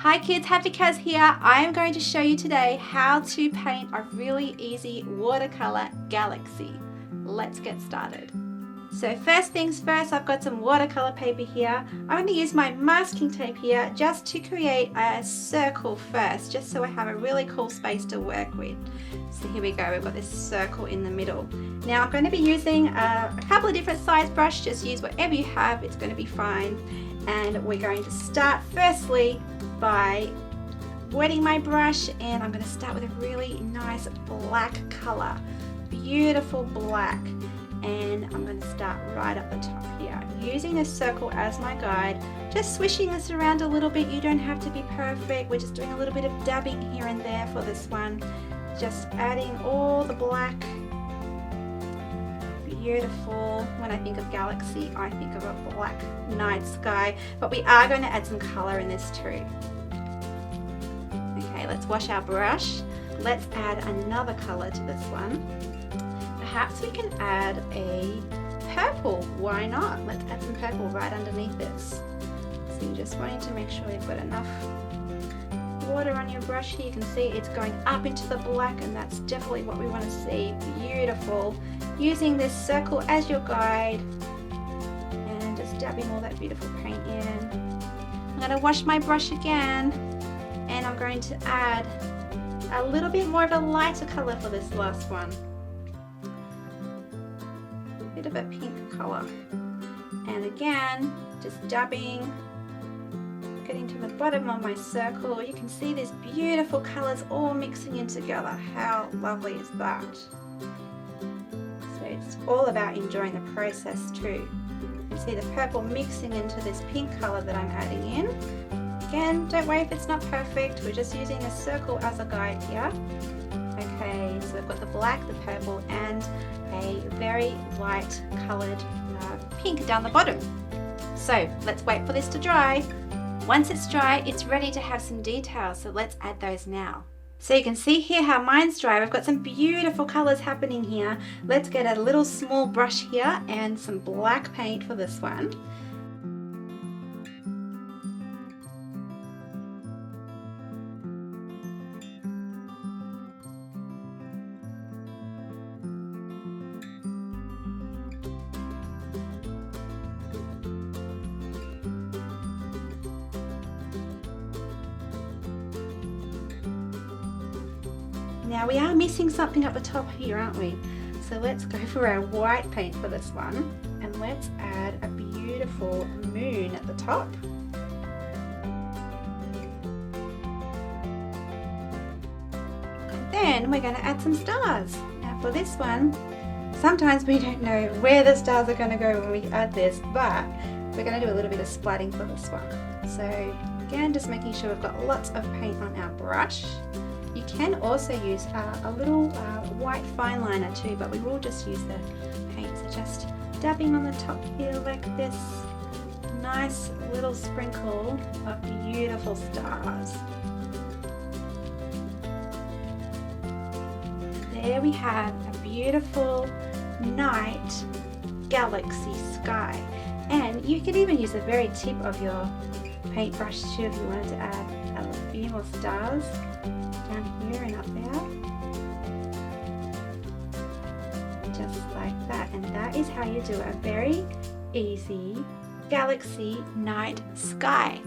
Hi kids, Happycaz here. I am going to show you today how to paint a really easy watercolor galaxy. Let's get started. So first things first, I've got some watercolor paper here. I'm going to use my masking tape here just to create a circle first, just so I have a really cool space to work with. So here we go, we've got this circle in the middle. Now I'm going to be using a couple of different size brush, just use whatever you have, it's going to be fine. And we're going to start firstly by wetting my brush, and I'm going to start with a really nice black color, beautiful black, and I'm going to start right up the top here using this circle as my guide, just swishing this around a little bit. You don't have to be perfect, we're just doing a little bit of dabbing here and there for this one, just adding all the black. Beautiful. When I think of galaxy, I think of a black night sky, but we are going to add some color in this too. Okay, let's wash our brush. Let's add another color to this one. Perhaps we can add a purple. Why not? Let's add some purple right underneath this. So you're just wanting to make sure you've got enough water on your brush here. You can see it's going up into the black, and that's definitely what we want to see. Beautiful. Using this circle as your guide and just dabbing all that beautiful paint in. I'm going to wash my brush again, and I'm going to add a little bit more of a lighter color for this last one. A bit of a pink color. And again, just dabbing, getting to the bottom of my circle. You can see these beautiful colors all mixing in together. How lovely is that? So it's all about enjoying the process too. You can see the purple mixing into this pink color that I'm adding in. Again, don't worry if it's not perfect, we're just using a circle as a guide here. Okay, so we've got the black, the purple, and a very light coloured pink down the bottom. So let's wait for this to dry. Once it's dry, it's ready to have some details, so let's add those now. So you can see here how mine's dry. We've got some beautiful colours happening here. Let's get a little small brush here and some black paint for this one. Now we are missing something at the top here, aren't we? So let's go for our white paint for this one, and let's add a beautiful moon at the top. And then we're going to add some stars. Now for this one, sometimes we don't know where the stars are going to go when we add this, but we're going to do a little bit of splatting for this one. So again, just making sure we've got lots of paint on our brush. You can also use a little white fine liner too, but we will just use the paint. So just dabbing on the top here like this. Nice little sprinkle of beautiful stars. There we have a beautiful night galaxy sky. And you could even use the very tip of your paintbrush too if you wanted to add a few more stars. Down here and up there, just like that. And that is how you do a very easy galaxy night sky.